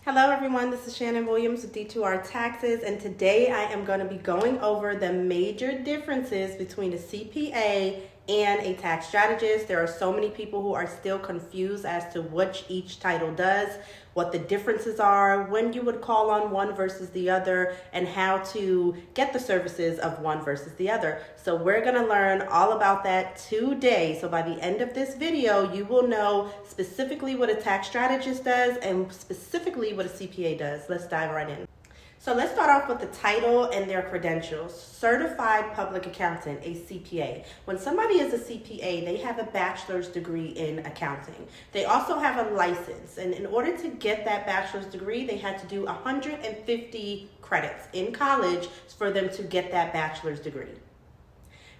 Hello everyone, this is Shannon Williams with D2R Taxes, and today I am going to be going over the major differences between a CPA and a tax strategist. There are so many people who are still confused as to what each title does, what the differences are, when you would call on one versus the other, and how to get the services of one versus the other. So we're going to learn all about that today. So by the end of this video, you will know specifically what a tax strategist does and specifically what a CPA does. Let's dive right in. So let's start off with the title and their credentials. Certified Public Accountant, a CPA. When somebody is a CPA, they have a bachelor's degree in accounting. They also have a license, and in order to get that bachelor's degree, they had to do 150 credits in college for them to get that bachelor's degree.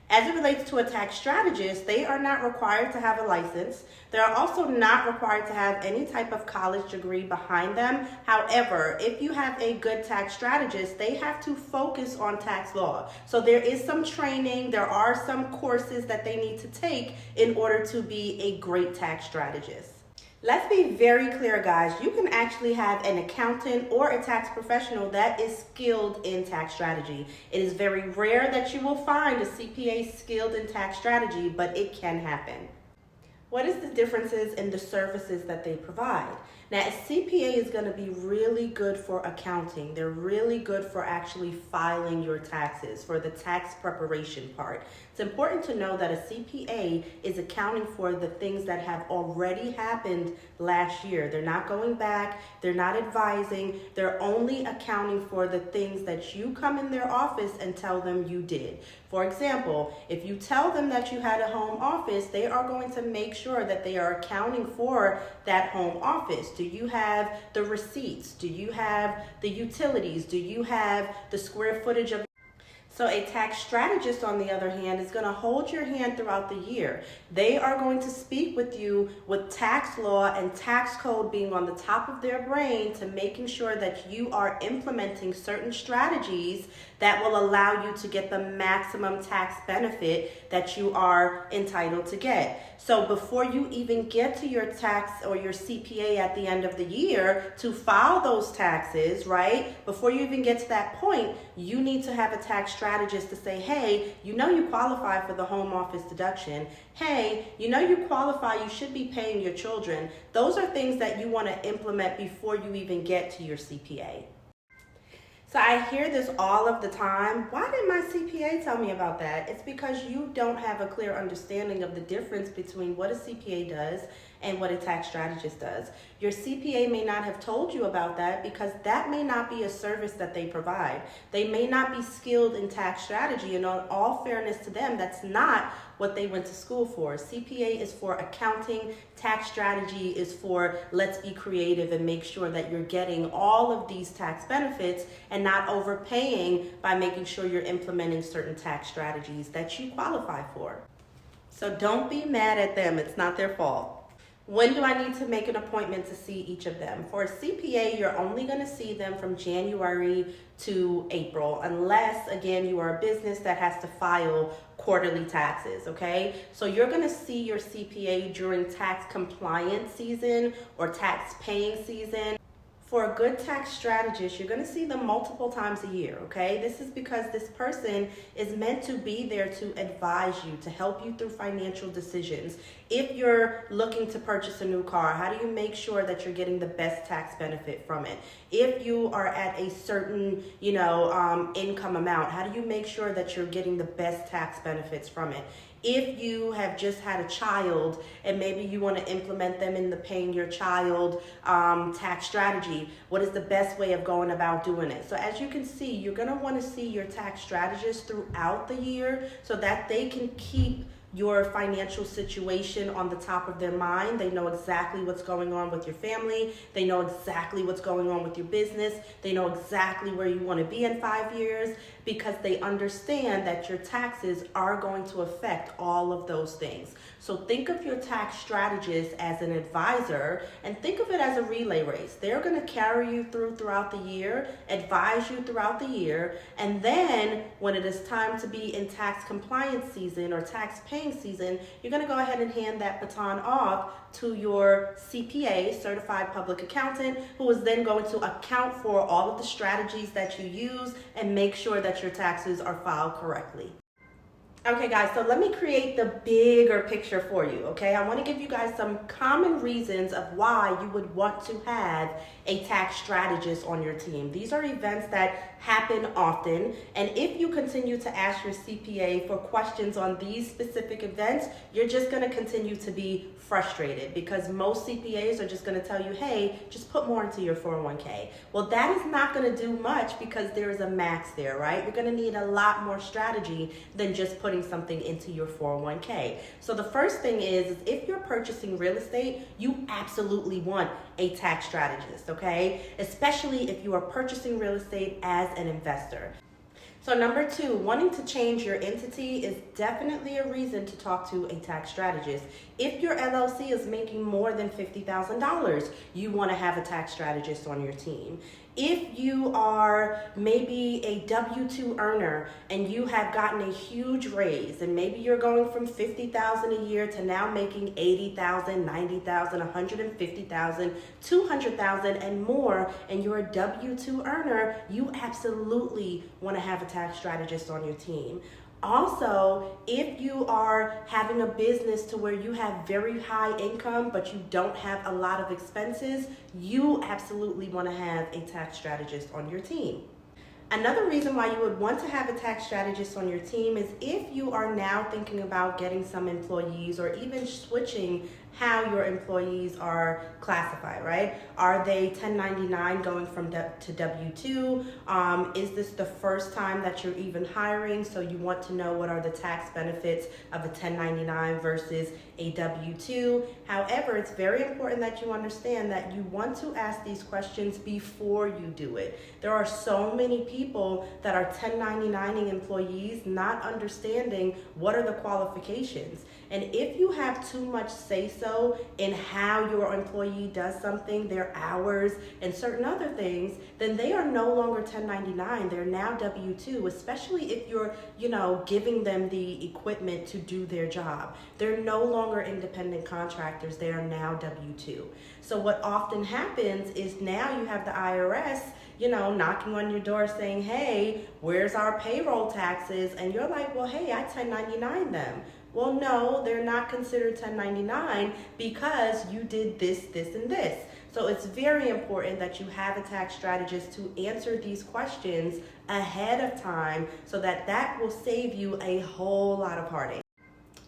As it relates to a tax strategist, they are not required to have a license. They are also not required to have any type of college degree behind them. However, if you have a good tax strategist, they have to focus on tax law. So there is some training, there are some courses that they need to take in order to be a great tax strategist. Let's be very clear, guys. You can actually have an accountant or a tax professional that is skilled in tax strategy. It is very rare that you will find a CPA skilled in tax strategy, but it can happen. What is the differences in the services that they provide? Now, a CPA is going to be really good for accounting. They're really good for actually filing your taxes, for the tax preparation part. It's important to know that a CPA is accounting for the things that have already happened last year. They're not going back. They're not advising. They're only accounting for the things that you come in their office and tell them you did. For example, if you tell them that you had a home office, they are going to make sure that they are accounting for that home office. Do you have the receipts? Do you have the utilities? Do you have the square footage of? So a tax strategist, on the other hand, is going to hold your hand throughout the year. They are going to speak with you with tax law and tax code being on the top of their brain to making sure that you are implementing certain strategies that will allow you to get the maximum tax benefit that you are entitled to get. So before you even get to your tax or your CPA at the end of the year to file those taxes, right? Before you even get to that point, you need to have a tax strategist to say, hey, you know you qualify for the home office deduction. Hey, you know you qualify, you should be paying your children. Those are things that you want to implement before you even get to your CPA. So I hear this all of the time. Why didn't my CPA tell me about that? It's because you don't have a clear understanding of the difference between what a CPA does and what a tax strategist does. Your CPA may not have told you about that because that may not be a service that they provide. They may not be skilled in tax strategy, and in all fairness to them, that's not what they went to school for. CPA is for accounting, tax strategy is for let's be creative and make sure that you're getting all of these tax benefits and not overpaying by making sure you're implementing certain tax strategies that you qualify for. So don't be mad at them, it's not their fault. When do I need to make an appointment to see each of them? For a CPA, you're only going to see them from January to April, unless, again, you are a business that has to file quarterly taxes, okay? So you're going to see your CPA during tax compliance season or tax paying season. For a good tax strategist, you're going to see them multiple times a year, okay? This is because this person is meant to be there to advise you, to help you through financial decisions. If you're looking to purchase a new car, how do you make sure that you're getting the best tax benefit from it? If you are at a certain, income amount, how do you make sure that you're getting the best tax benefits from it? If you have just had a child and maybe you want to implement them in the paying your child tax strategy, what is the best way of going about doing it? So as you can see, you're going to want to see your tax strategist throughout the year so that they can keep your financial situation on the top of their mind. They know exactly what's going on with your family. They know exactly what's going on with your business. They know exactly where you want to be in 5 years because they understand that your taxes are going to affect all of those things. So think of your tax strategist as an advisor and think of it as a relay race. They're going to carry you throughout the year, advise you throughout the year, and then when it is time to be in tax compliance season or tax pay paying season, you're going to go ahead and hand that baton off to your CPA, Certified Public Accountant, who is then going to account for all of the strategies that you use and make sure that your taxes are filed correctly. Okay guys, so let me create the bigger picture for you, okay? I want to give you guys some common reasons of why you would want to have a tax strategist on your team. These are events that happen often, and if you continue to ask your CPA for questions on these specific events, you're just going to continue to be frustrated because most CPAs are just going to tell you, hey, just put more into your 401k. Well, that is not going to do much because there is a max there, right? You're going to need a lot more strategy than just putting something into your 401k. So the first thing is if you're purchasing real estate, you absolutely want a tax strategist, okay? Especially if you are purchasing real estate as an investor. So number 2, wanting to change your entity is definitely a reason to talk to a tax strategist. If your LLC is making more than $50,000, you want to have a tax strategist on your team. If you are maybe a W-2 earner and you have gotten a huge raise, and maybe you're going from $50,000 a year to now making $80,000, $90,000, $150,000, $200,000 and more, and you're a W-2 earner, you absolutely want to have a tax strategist on your team. Also, if you are having a business to where you have very high income but you don't have a lot of expenses, you absolutely want to have a tax strategist on your team. Another reason why you would want to have a tax strategist on your team is if you are now thinking about getting some employees or even switching how your employees are classified, right? Are they 1099 going from to W-2? Is this the first time that you're even hiring? So you want to know what are the tax benefits of a 1099 versus a W-2. However, it's very important that you understand that you want to ask these questions before you do it. There are so many people that are 1099ing employees not understanding what are the qualifications. And if you have too much say-so in how your employee does something, their hours, and certain other things, then they are no longer 1099. They're now W-2, especially if you're, giving them the equipment to do their job. They're no longer independent contractors. They are now W-2. So what often happens is now you have the IRS knocking on your door saying, hey, where's our payroll taxes? And you're like, well, hey, I 1099 them. Well, no, they're not considered 1099 because you did this, this, and this. So it's very important that you have a tax strategist to answer these questions ahead of time so that will save you a whole lot of heartache.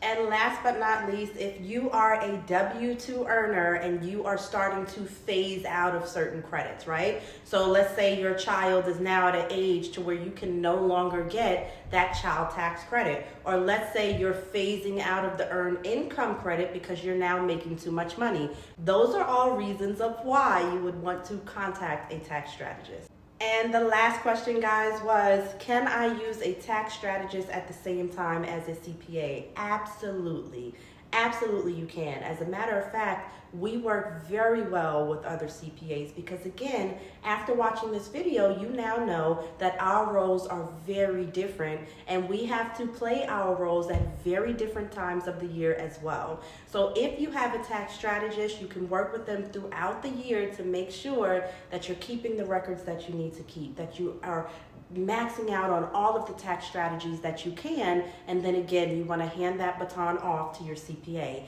And last but not least, if you are a W-2 earner and you are starting to phase out of certain credits, right? So let's say your child is now at an age to where you can no longer get that child tax credit. Or let's say you're phasing out of the earned income credit because you're now making too much money. Those are all reasons of why you would want to contact a tax strategist. And the last question, guys, was, can I use a tax strategist at the same time as a CPA? Absolutely. Absolutely you can. As a matter of fact, we work very well with other CPAs because, again, after watching this video, you now know that our roles are very different and we have to play our roles at very different times of the year as well. So if you have a tax strategist, you can work with them throughout the year to make sure that you're keeping the records that you need to keep, that you are maxing out on all of the tax strategies that you can, and then again, you want to hand that baton off to your CPA.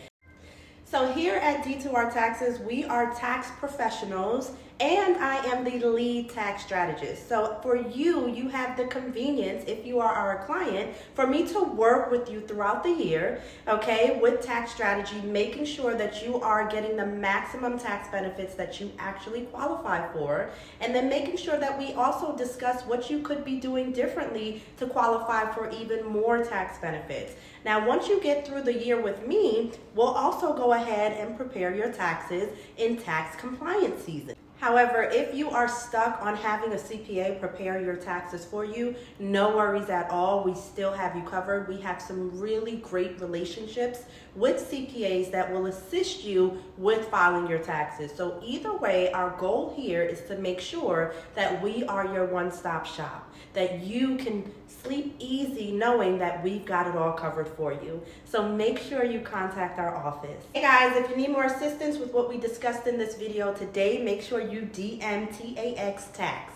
So here at D2R Taxes, we are tax professionals and I am the lead tax strategist. So for you, you have the convenience, if you are our client, for me to work with you throughout the year, okay, with tax strategy, making sure that you are getting the maximum tax benefits that you actually qualify for, and then making sure that we also discuss what you could be doing differently to qualify for even more tax benefits. Now, once you get through the year with me, we'll also go ahead and prepare your taxes in tax compliance season. However, if you are stuck on having a CPA prepare your taxes for you, no worries at all. We still have you covered. We have some really great relationships with CPAs that will assist you with filing your taxes. So either way, our goal here is to make sure that we are your one-stop shop, that you can sleep easy knowing that we've got it all covered for you. So make sure you contact our office. Hey guys, if you need more assistance with what we discussed in this video today, make sure you DM TAX Tax.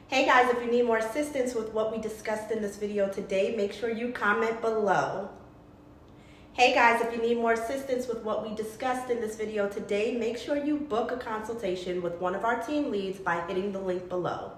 Hey guys, if you need more assistance with what we discussed in this video today, make sure you comment below. Hey guys, if you need more assistance with what we discussed in this video today, make sure you book a consultation with one of our team leads by hitting the link below.